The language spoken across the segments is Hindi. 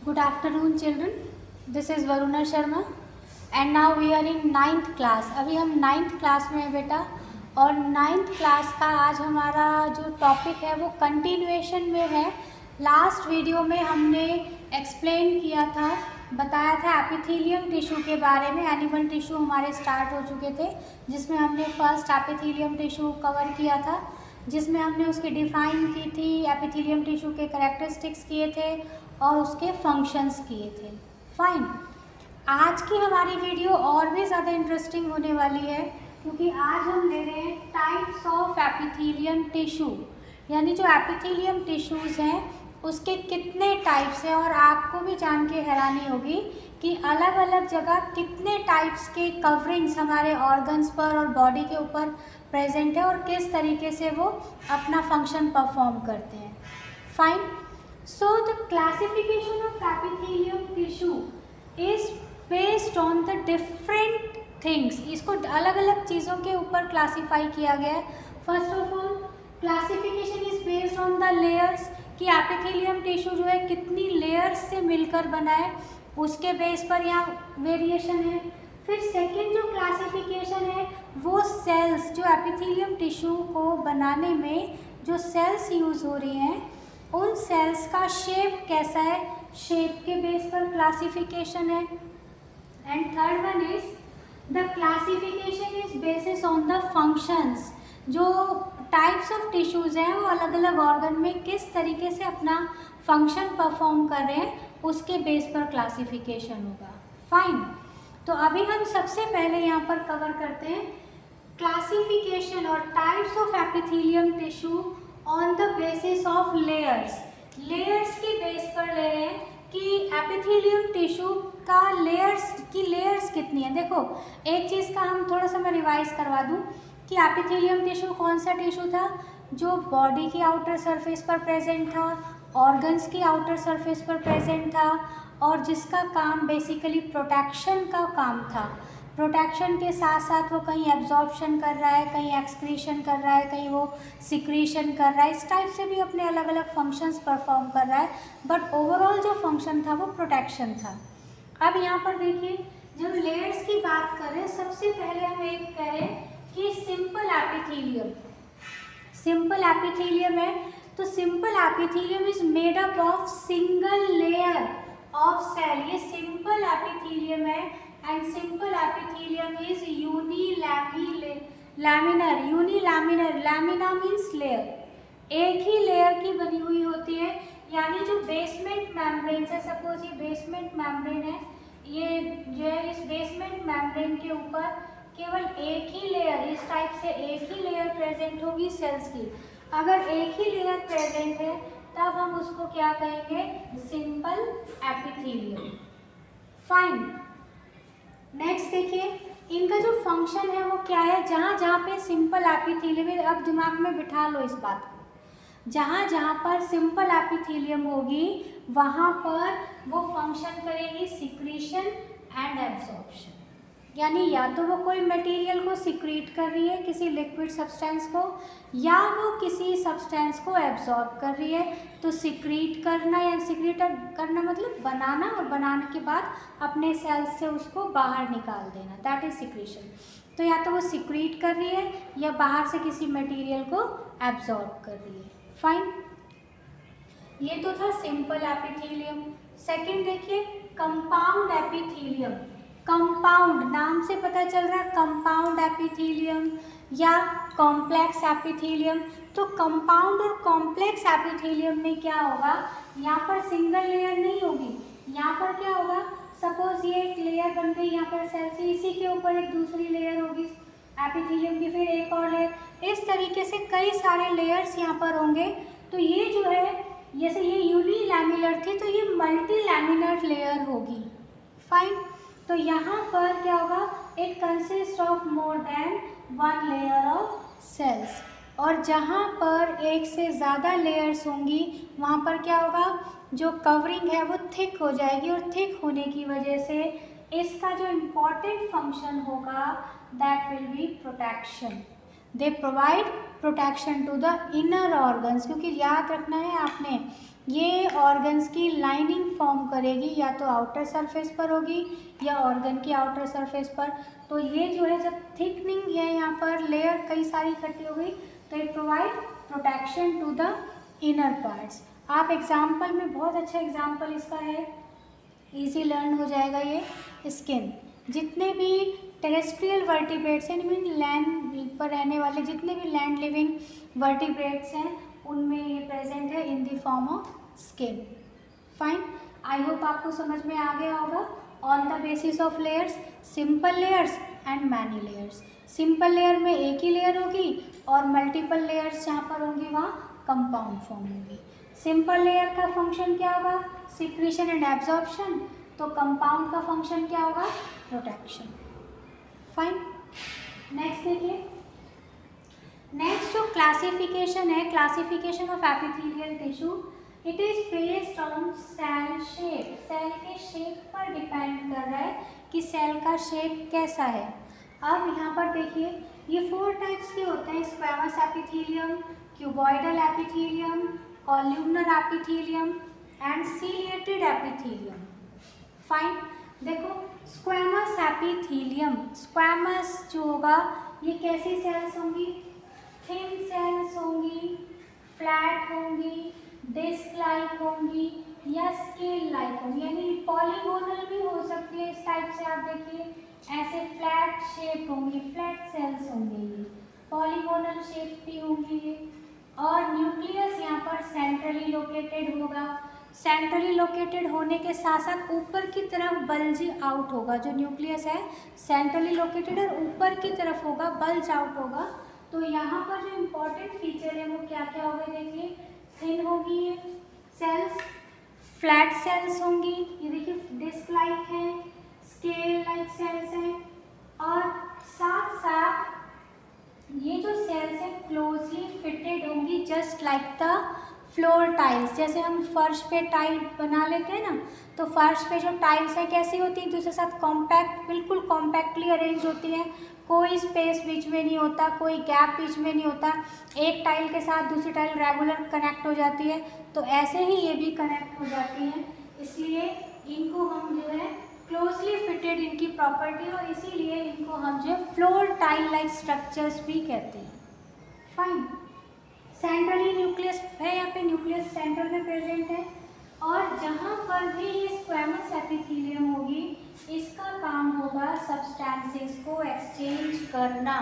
Good afternoon children. This is Varuna Sharma and now we are in 9th class. अभी हम 9th class में हैं बेटा, और 9th class का आज हमारा जो टॉपिक है वो कंटिन्यूएशन में है। लास्ट वीडियो में हमने एक्सप्लेन किया था, बताया था एपिथेलियम टिश्यू के बारे में। एनिमल टिश्यू हमारे स्टार्ट हो चुके थे, जिसमें हमने फर्स्ट एपिथेलियम टिश्यू कवर किया था, जिसमें हमने उसकी डिफ़ाइन की थी, एपिथेलियम टिश्यू के कैरेक्टरिस्टिक्स किए थे और उसके फंक्शंस किए थे। फाइन। आज की हमारी वीडियो और भी ज़्यादा इंटरेस्टिंग होने वाली है, क्योंकि आज हम ले रहे हैं टाइप्स ऑफ एपिथेलियम टिश्यू, यानी जो एपिथेलियम टिश्यूज़ हैं उसके कितने टाइप्स हैं। और आपको भी जान के हैरानी होगी कि अलग अलग जगह कितने टाइप्स के कवरिंग्स हमारे ऑर्गन्स पर और बॉडी के ऊपर प्रेजेंट है और किस तरीके से वो अपना फंक्शन परफॉर्म करते हैं। Fine. So the classification of epithelium tissue is based on the different things. इसको अलग अलग चीज़ों के ऊपर क्लासीफाई किया गया है। First of all classification is based on the layers, कि एपिथेलियम टिश्यू जो है कितनी लेयर्स से मिलकर बना है, उसके बेस पर यहाँ वेरिएशन है। फिर सेकेंड जो क्लासिफिकेशन है वो सेल्स, जो एपिथेलियम टिश्यू को बनाने में जो सेल्स यूज़ हो रही हैं उन सेल्स का शेप कैसा है, शेप के बेस पर क्लासिफिकेशन है। And third one is the classification is basis on the functions, जो टाइप्स ऑफ टिश्यूज़ हैं वो अलग अलग ऑर्गन में किस तरीके से अपना फंक्शन परफॉर्म कर रहे हैं उसके बेस पर क्लासिफिकेशन होगा। फाइन। तो अभी हम सबसे पहले यहाँ पर कवर करते हैं क्लासिफिकेशन और types of epithelium tissue on the basis of layers. Layers की बेस पर ले रहे हैं कि एपिथेलियम टिश्यू का लेयर्स कितनी है। देखो, एक चीज़ का हम थोड़ा सा मैं रिवाइज करवा दूं कि एपिथेलियम टिश्यू कौन सा टिश्यू था, जो बॉडी की आउटर सरफेस पर प्रेजेंट था, ऑर्गन्स की आउटर सरफेस पर प्रेजेंट था, और जिसका काम बेसिकली प्रोटेक्शन का काम था। प्रोटेक्शन के साथ साथ वो कहीं एब्जॉर्प्शन कर रहा है, कहीं एक्सक्रीशन कर रहा है, कहीं वो सिक्रीशन कर रहा है, इस टाइप से भी अपने अलग अलग फंक्शंस परफॉर्म कर रहा है, बट ओवरऑल जो फंक्शन था वो प्रोटेक्शन था। अब यहाँ पर देखिए, जब लेयर्स की बात करें, सबसे पहले हम एक करें कि सिंपल एपिथेलियम। सिंपल एपिथेलियम है तो simple epithelium is made up of single layer of cell. ये सिंपल एपिथेलियम है and simple epithelium is unilaminar. Unilaminar, lamina means layer, एक ही लेयर की बनी हुई होती है। यानी जो बेसमेंट मेम्ब्रेन है, सपोज ये बेसमेंट मेम्ब्रेन है, ये जो है इस बेसमेंट मेम्ब्रेन के ऊपर केवल एक ही लेयर, इस टाइप से एक ही लेयर प्रेजेंट होगी सेल्स की। अगर एक ही लेयर प्रेजेंट है तब हम उसको क्या कहेंगे, सिंपल एपिथेलियम। फाइन। नेक्स्ट देखिए, इनका जो फंक्शन है वो क्या है। जहाँ जहाँ पे सिंपल एपिथेलियम है, अब दिमाग में बिठा लो इस बात को, जहाँ जहाँ पर सिंपल एपिथेलियम होगी वहाँ पर वो फंक्शन करेगी सिक्रीशन एंड एब्जॉर्प्शन। यानी या तो वो कोई मटेरियल को सिक्रीट कर रही है, किसी लिक्विड सब्सटेंस को, या वो किसी सब्सटेंस को एब्जॉर्ब कर रही है। तो सिक्रीट करना, या सिक्रीट करना मतलब बनाना, और बनाने के बाद अपने सेल्स से उसको बाहर निकाल देना, दैट इज सिक्रीशन। तो या तो वो सिक्रीट कर रही है या बाहर से किसी मटेरियल को एब्जॉर्ब कर रही है। फाइन। ये तो था सिंपल एपिथेलियम। सेकेंड देखिए, कंपाउंड एपिथेलियम। कंपाउंड, नाम से पता चल रहा है कंपाउंड एपिथेलियम या कॉम्प्लेक्स एपिथेलियम। तो कंपाउंड और कॉम्प्लेक्स एपिथेलियम में क्या होगा, यहाँ पर सिंगल लेयर नहीं होगी, यहाँ पर क्या होगा, सपोज ये एक लेयर बन गई यहाँ पर सेल से, इसी के ऊपर एक दूसरी लेयर होगी एपिथेलियम की, फिर एक और लेयर, इस तरीके से कई सारे लेयर्स यहाँ पर होंगे। तो ये जो है, जैसे ये यूनिलैमिनर थी तो ये मल्टीलैमिनर लेयर होगी। फाइन। तो यहाँ पर क्या होगा, it consist of more than one layer of cells. और जहाँ पर एक से ज़्यादा लेयर्स होंगी वहाँ पर क्या होगा, जो कवरिंग है वो थिक हो जाएगी, और थिक होने की वजह से इसका जो इम्पॉर्टेंट फंक्शन होगा that will be protection. They provide protection to the inner organs, क्योंकि याद रखना है आपने, ये ऑर्गन्स की लाइनिंग फॉर्म करेगी, या तो आउटर सरफेस पर होगी या ऑर्गन की आउटर सरफेस पर। तो ये जो है जब थिकनिंग है यहाँ पर लेयर कई सारी इकट्ठी हो गई तो it provide protection to the inner parts. आप एग्जाम्पल में बहुत अच्छा एग्जाम्पल इसका है, इजी लर्न हो जाएगा ये। स्किन, जितने भी टेरेस्ट्रियल वर्टिब्रेट्स हैं, मीन लैंड पर रहने वाले जितने भी लैंड लिविंग वर्टिब्रेट्स हैं उनमें ये प्रेजेंट है in the form of skin. Fine, I hope आपको समझ में आ गया होगा। On the basis of layers, simple layers and many layers. Simple layer में एक ही लेयर होगी और मल्टीपल लेयर्स जहाँ पर होंगी वहाँ कंपाउंड फॉर्म होगी। सिंपल लेयर का फंक्शन क्या होगा? Secretion and absorption. तो कंपाउंड का फंक्शन क्या होगा? प्रोटेक्शन। फाइन, नेक्स्ट देखिए। नेक्स्ट जो क्लासिफिकेशन है, classification of epithelial tissue, it is based on cell shape. Cell के शेप पर डिपेंड कर रहा है कि सेल का शेप कैसा है। अब यहाँ पर देखिए ये 4 टाइप्स के होते हैं, squamous epithelium, cuboidal epithelium, columnar epithelium and ciliated epithelium. Fine, देखो स्क्वैमस एपिथेलियम, स्क्वैमस जो होगा ये कैसी सेल्स होंगी? थिन सेल्स होंगी, फ्लैट होंगी, डिस्क लाइक होंगी या स्केल लाइक होंगी, यानी पॉलीगोनल भी हो सकती है। इस टाइप से आप देखिए ऐसे फ्लैट शेप होंगी, फ्लैट सेल्स होंगी, ये पॉलीगोनल शेप भी होंगी ये। और न्यूक्लियस यहाँ पर सेंट्रली लोकेटेड होगा। सेंट्रली लोकेटेड होने के साथ साथ ऊपर की तरफ बल्ज आउट होगा। जो न्यूक्लियस है सेंट्रली लोकेटेड और ऊपर की तरफ होगा, बल्ज आउट होगा। तो यहाँ पर जो इम्पोर्टेंट फीचर है वो क्या क्या होगा? देखिए थिन होगी ये सेल्स, फ्लैट सेल्स होंगी, ये देखिए डिस्क लाइक है, स्केल लाइक सेल्स हैं, और साथ साथ ये जो सेल्स है क्लोजली फिटेड होंगी just like the floor tiles. जैसे हम फर्श पे टाइल बना लेते हैं ना, तो फर्श पे जो टाइल्स है कैसी होती है? दूसरे साथ कॉम्पैक्ट, बिल्कुल कॉम्पैक्टली अरेंज होती हैं, कोई स्पेस बीच में नहीं होता, कोई गैप बीच में नहीं होता, एक टाइल के साथ दूसरी टाइल रेगुलर कनेक्ट हो जाती है। तो ऐसे ही ये भी कनेक्ट हो जाती हैं, इसलिए इनको हम जो है क्लोजली फिटेड इनकी प्रॉपर्टी, और इसीलिए इनको हम जो है फ्लोर टाइल लाइक स्ट्रक्चर्स भी कहते हैं। फाइन, सेंट्रली न्यूक्लियस है, यहाँ पे न्यूक्लियस सेंटर में प्रेजेंट है, और जहाँ पर भी ये स्क्वैमस एपिथेलियम होगी इसका काम होगा सब्सटेंसेस को एक्सचेंज करना।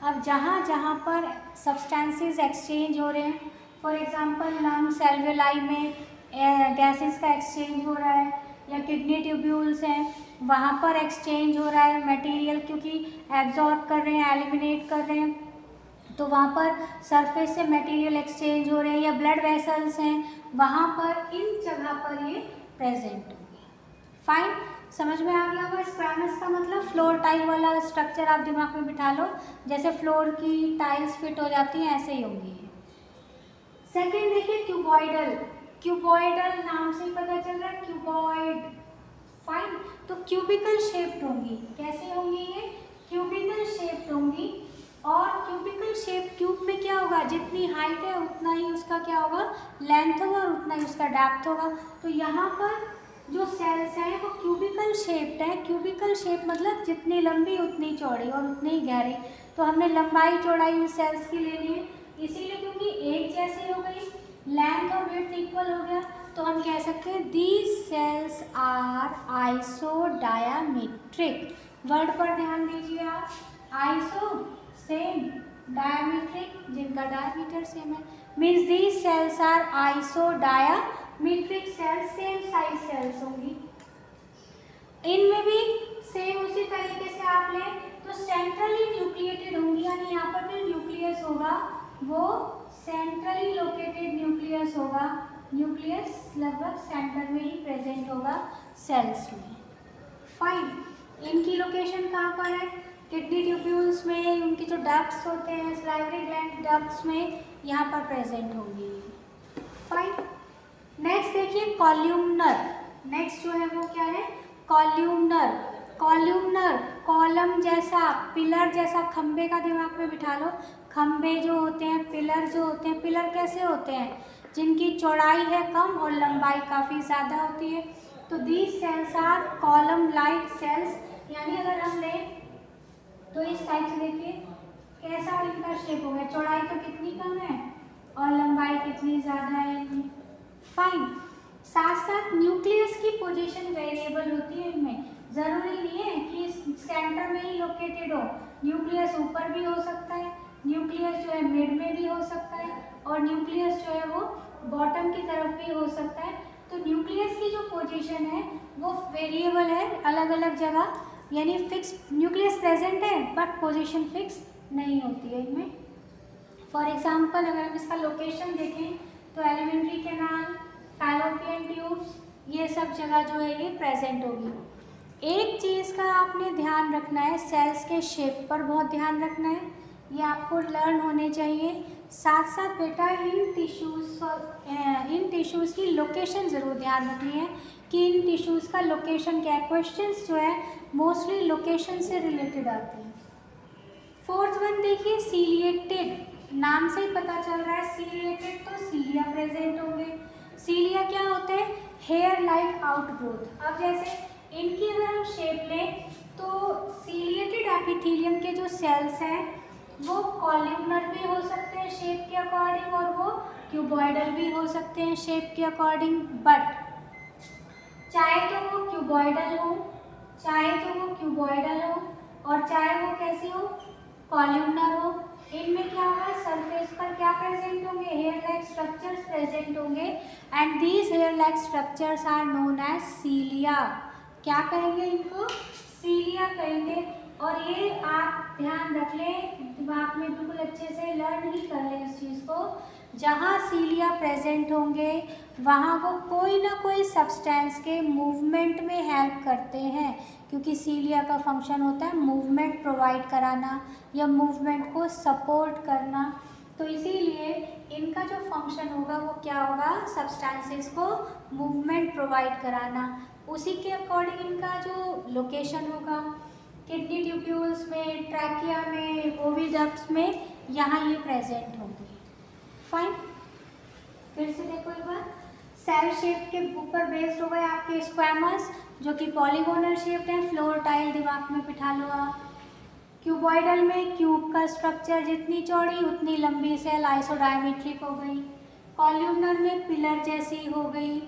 अब जहाँ जहाँ पर सब्सटेंसेस एक्सचेंज हो रहे हैं, फॉर एग्जांपल लंग्स एल्वेलाई में गैसेस का एक्सचेंज हो रहा है, या किडनी ट्यूब्यूल्स हैं वहाँ पर एक्सचेंज हो रहा है मटेरियल, क्योंकि एब्जॉर्ब कर रहे हैं, एलिमिनेट कर रहे हैं, तो वहाँ पर सरफेस से मटेरियल एक्सचेंज हो रहे हैं, या ब्लड वेसल्स हैं वहाँ पर, इन जगह पर ये प्रेजेंट होंगे। फाइन, समझ में आ गया होगा। स्क्वैमस का मतलब फ्लोर टाइल वाला स्ट्रक्चर आप दिमाग में बिठा लो, जैसे फ्लोर की टाइल्स फिट हो जाती हैं ऐसे ही होंगी। सेकेंड देखिए क्यूबॉइडल। क्यूबॉइडल नाम से ही पता चल रहा है, क्यूबॉइड। फाइन, तो क्यूबिकल शेप्ड होंगी। कैसी होंगी ये? क्यूबिकल शेप्ड होंगी, और क्यूबिकल शेप, क्यूब में क्या होगा? जितनी हाइट है उतना ही उसका क्या होगा? लेंथ होगा, और उतना ही उसका डेप्थ होगा। तो यहाँ पर जो सेल्स हैं वो क्यूबिकल शेप्ड है। क्यूबिकल शेप मतलब जितनी लंबी उतनी चौड़ी और उतनी ही गहरी। तो हमने लंबाई चौड़ाई इन सेल्स की लेनी है, इसीलिए क्योंकि एक जैसी हो गई, लेंथ और विड्थ इक्वल हो गया, तो हम कह सकते हैं these cells are isodiametric. Word पर ध्यान दीजिए आप, आइसो सेम, डायमीट्रिक जिनका डायमीटर सेम है, means these cells are isodiametric cells, same size cells होंगी। इनमें भी सेम उसी तरीके से आप लें तो सेंट्रली न्यूक्लिएटेड होंगी, यानी यहाँ पर जो न्यूक्लियस होगा वो सेंट्रली लोकेटेड न्यूक्लियस होगा। न्यूक्लियस लगभग सेंटर में ही प्रेजेंट होगा सेल्स में। फाइन, इनकी लोकेशन कहाँ पर है? किडनी ट्यूब्यूल्स में, उनके जो डक्ट्स होते हैं सलाइवरी ग्लैंड डक्ट्स में, यहाँ पर प्रेजेंट होंगी। फाइन, नेक्स्ट देखिए कॉल्यूमनर। नेक्स्ट जो है वो क्या है? कॉल्यूमनर। कॉल्यूमनर कॉलम जैसा, पिलर जैसा, खंबे का दिमाग में बिठा लो। खंबे जो होते हैं, पिलर जो होते हैं, पिलर कैसे होते हैं? जिनकी चौड़ाई है कम और लंबाई काफ़ी ज़्यादा होती है। तो these cells are column like cells, यानी अगर हम लें तो इस टाइप से देखिए कैसा इनका शेप हो गया, चौड़ाई तो कितनी कम है और लंबाई कितनी ज़्यादा है इनमें। फाइन। साथ साथ न्यूक्लियस की पोजीशन वेरिएबल होती है इनमें, ज़रूरी नहीं है कि सेंटर में ही लोकेटेड हो, न्यूक्लियस ऊपर भी हो सकता है, न्यूक्लियस जो है मिड में भी हो सकता है और न्यूक्लियस जो है वो बॉटम की तरफ भी हो सकता है। तो न्यूक्लियस की जो पोजीशन है वो वेरिएबल है, अलग अलग जगह, यानी फिक्स न्यूक्लियस प्रेजेंट है बट पोजीशन फिक्स नहीं होती है इनमें। फॉर एग्जांपल अगर हम इसका लोकेशन देखें तो एलिमेंट्री कैनाल, फैलोपियन ट्यूब्स, ये सब जगह जो है ये प्रेजेंट होगी। एक चीज़ का आपने ध्यान रखना है, सेल्स के शेप पर बहुत ध्यान रखना है, ये आपको लर्न होने चाहिए। साथ साथ बेटा इन टिश्यूज़ की लोकेशन ज़रूर ध्यान रखनी है कि इन टिश्यूज़ का लोकेशन क्या है। क्वेश्चंस जो है मोस्टली लोकेशन से रिलेटेड आते हैं। फोर्थ वन देखिए सीलिएटेड, नाम से ही पता चल रहा है सीलिएटेड, तो सीलिया प्रेजेंट होंगे। सीलिया क्या होते हैं? Hair like outgrowth. अब जैसे इनकी अगर हम शेप लें तो सीलिएटेड एपिथेलियम के जो सेल्स हैं वो कॉल्यूमनर भी हो सकते हैं शेप के अकॉर्डिंग और वो क्यूबॉइडल भी हो सकते हैं शेप के अकॉर्डिंग, बट चाहे तो वो क्यूबॉइडल हो, चाहे तो वो क्यूबॉइडल हो और चाहे वो कैसी हो, कॉल्यूमनर हो, इनमें क्या होगा, सरफेस पर क्या प्रेजेंट होंगे, हेयर लाइक स्ट्रक्चर्स प्रेजेंट होंगे and these hair like structures are known as cilia. क्या कहेंगे इनको? सीलिया कहेंगे। और ये आप ध्यान रख लें, दिमाग में बिल्कुल अच्छे से लर्न ही कर लें इस चीज़ को, जहाँ सीलिया प्रेजेंट होंगे वहाँ वो कोई ना कोई सब्सटेंस के मूवमेंट में हेल्प करते हैं, क्योंकि सीलिया का फंक्शन होता है मूवमेंट प्रोवाइड कराना या मूवमेंट को सपोर्ट करना। तो इसीलिए इनका जो फंक्शन होगा वो क्या होगा, सब्सटेंसेस को मूवमेंट प्रोवाइड कराना। उसी के अकॉर्डिंग इनका जो लोकेशन होगा किडनी ट्यूब्यूल्स में, ट्रैकिया में, ओविडक्ट्स में, यहाँ ये प्रेजेंट होंगे। फाइन। फिर से देखो एक बार, सेल शेप के ऊपर बेस्ड हो गए आपके स्क्वैमस जो कि पॉलीगोनल शेप्ड है, फ्लोर टाइल दिमाग में बिठा लो आप। क्यूबॉइडल में क्यूब का स्ट्रक्चर, जितनी चौड़ी उतनी लंबी सेल आइसोडायमेट्रिक हो गई। कॉल्यूमनर में पिलर जैसी हो गई।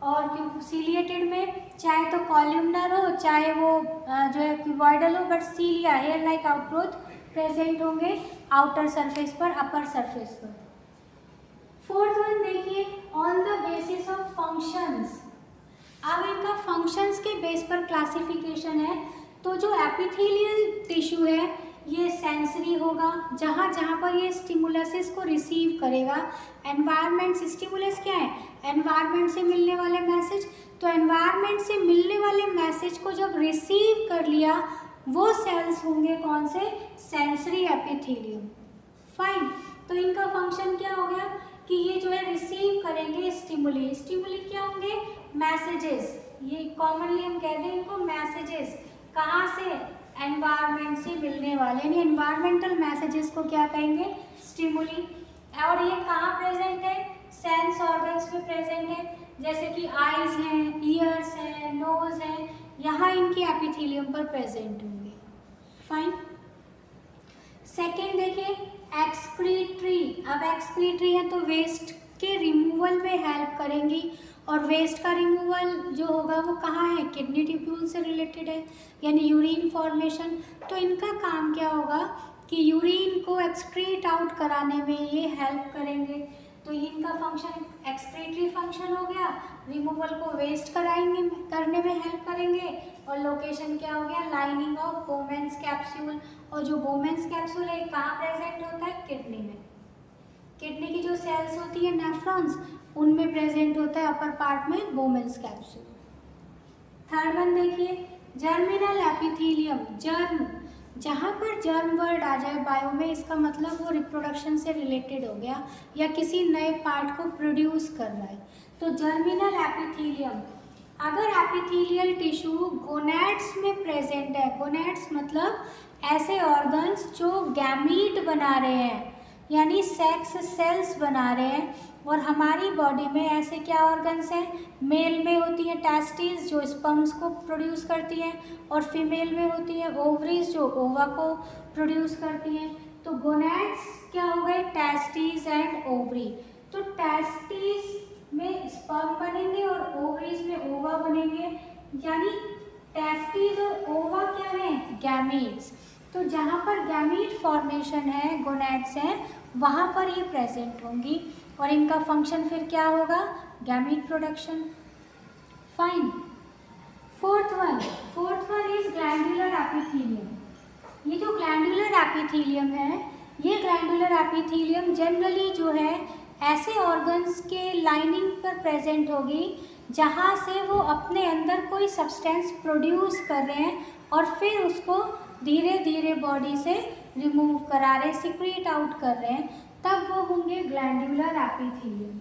और सीलिएटेड में चाहे तो कॉल्यूमनर हो चाहे वो जो है क्यूबॉइडल हो, but cilia hair like outgrowth present होंगे आउटर सरफेस पर, अपर सरफेस पर। फोर्थ वन देखिए, on the basis of functions. अब इनका फंक्शंस के बेस पर क्लासिफिकेशन है। तो जो एपिथेलियल टिश्यू है ये सेंसरी होगा, जहाँ जहाँ पर ये स्टिमुलसेस को रिसीव करेगा। एनवायरनमेंट, स्टिमुलस क्या है? एनवायरनमेंट से मिलने वाले मैसेज। तो एनवायरनमेंट से मिलने वाले मैसेज को जब रिसीव कर लिया वो सेल्स होंगे कौन से? Sensory epithelium. फाइन। तो इनका फंक्शन क्या हो गया कि ये जो है रिसीव करेंगे स्टिमुली। स्टिमुली क्या होंगे? मैसेजेस। ये कॉमनली हम कहते हैं इनको मैसेजेस। कहाँ से? एनवायरनमेंट से मिलने वाले, यानी एनवायरमेंटल मैसेजेस को क्या कहेंगे? स्टिमुली। और ये कहाँ प्रेजेंट है? सेंस ऑर्गन्स में प्रेजेंट है, जैसे कि आईज हैं, ईयर्स हैं, नोज हैं, यहाँ इनके एपिथेलियम पर प्रेजेंट होंगे। फाइन। सेकेंड देखिए, एक्सक्रीटरी। अब एक्सक्रीटरी है तो वेस्ट के रिमूवल में हेल्प करेंगी, और वेस्ट का रिमूवल जो होगा वो कहाँ है? किडनी ट्यूब्यूल से रिलेटेड है, यानी यूरिन फॉर्मेशन। तो इनका काम क्या होगा कि यूरिन को एक्सक्रीट आउट कराने में ये हेल्प करेंगे। तो इनका फंक्शन एक्सक्रीटरी फंक्शन हो गया, रिमूवल को वेस्ट कराएंगे, करने में हेल्प करेंगे। और लोकेशन क्या हो गया? Lining of Bowman's capsule. और जो बोमेन्स कैप्सूल है कहाँ प्रेजेंट होता है? किडनी में। किडनी की जो सेल्स होती है नेफ्रॉन्स, उनमें प्रेजेंट होता है अपर पार्ट में बोमेन्स कैप्सूल। थर्ड वन देखिए, जर्मिनल एपिथेलियम। जर्म, जहाँ पर जर्म वर्ड आ जाए बायो में, इसका मतलब वो रिप्रोडक्शन से रिलेटेड हो गया या किसी नए पार्ट को प्रोड्यूस कर रहा है। तो जर्मिनल एपिथेलियम, अगर एपिथेलियल टिश्यू गोनैड्स में प्रेजेंट है, गोनैड्स मतलब ऐसे ऑर्गन्स जो गैमीट बना रहे हैं यानी सेक्स सेल्स बना रहे हैं, और हमारी बॉडी में ऐसे क्या ऑर्गन्स हैं, मेल में होती हैं टेस्टिस जो स्पर्म्स को प्रोड्यूस करती हैं, और फीमेल में होती हैं ओवरीज जो ओवा को प्रोड्यूस करती हैं। तो गोनैड्स क्या हो गए, टेस्टिस एंड ओवरी। तो टेस्टिस में स्पर्म बनेंगे और ओवरीज में ओवा बनेंगे, यानी टेस्टिस और ओवा क्या है, गैमीट्स। तो जहाँ पर गैमीट फॉर्मेशन है, गोनैड्स हैं, वहाँ पर ये प्रेजेंट होंगी और इनका फंक्शन फिर क्या होगा, gamete production. Fine. Fourth one is glandular epithelium. ये जो ग्लैंडुलर एपिथेलियम है, ये ग्लैंडुलर एपिथेलियम जनरली जो है ऐसे ऑर्गन्स के लाइनिंग पर प्रेजेंट होगी जहाँ से वो अपने अंदर कोई सब्सटेंस प्रोड्यूस कर रहे हैं और फिर उसको धीरे धीरे बॉडी से रिमूव करा रहे, सिक्रीट आउट कर रहे हैं, तब वो होंगे ग्लैंडुलर एपिथेलियम।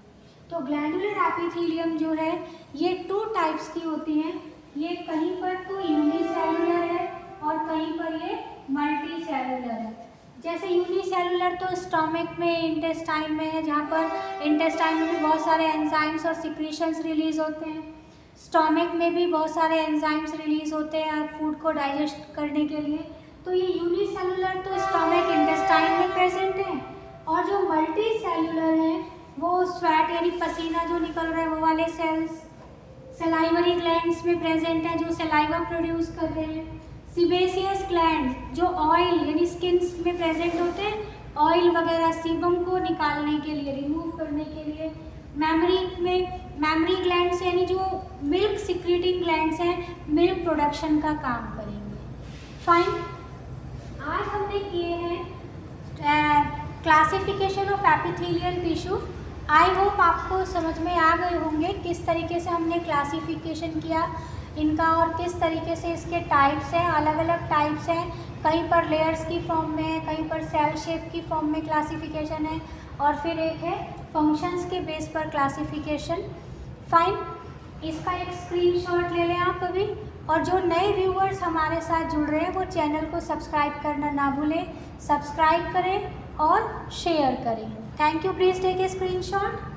तो ग्लैंडुलर एपिथेलियम जो है ये 2 टाइप्स की होती हैं। ये कहीं पर तो यूनिसेलुलर है और कहीं पर ये मल्टी सेलुलर है। जैसे यूनिसेलुलर तो स्टमक में, इंटेस्टाइन में है, जहाँ पर इंटेस्टाइन में भी बहुत सारे एंजाइम्स और सिक्रीशंस रिलीज होते हैं। स्टमक में भी बहुत सारे एंजाइम्स रिलीज होते हैं फूड को डाइजेस्ट करने के लिए। तो ये यूनिसेलुलर तो स्टमक, इंटेस्टाइन में प्रेजेंट है, और जो मल्टी सेलुलर है वो स्वेट यानी पसीना जो निकल रहा है वो वाले सेल्स, सलाइवरी ग्लैंड्स में प्रेजेंट है जो सलाइवा प्रोड्यूस कर रहे हैं। सीबेसियस ग्लैंड जो ऑयल यानी स्किन्स में प्रेजेंट होते हैं, ऑयल वगैरह सीबम को निकालने के लिए, रिमूव करने के लिए। मैमरी ग्लैंड्स यानी जो मिल्क सिक्रीटिंग ग्लैंड्स हैं, मिल्क प्रोडक्शन का काम करेंगे। फाइन। आज हमने किए हैं classification of epithelial tissue. I hope आपको समझ में आ गए होंगे किस तरीके से हमने क्लासिफिकेशन किया इनका और किस तरीके से इसके टाइप्स हैं, अलग अलग टाइप्स हैं। कहीं पर लेयर्स की फॉर्म में है, कहीं पर सेल शेप की फॉर्म में क्लासिफिकेशन है, और फिर एक है फंक्शंस के बेस पर क्लासिफिकेशन। फाइन। इसका एक स्क्रीनशॉट ले लें आप अभी, और जो नए व्यूअर्स हमारे साथ जुड़ रहे हैं वो चैनल को सब्सक्राइब करना ना भूलें। सब्सक्राइब करें और शेयर करें। Thank you. Please take a screenshot.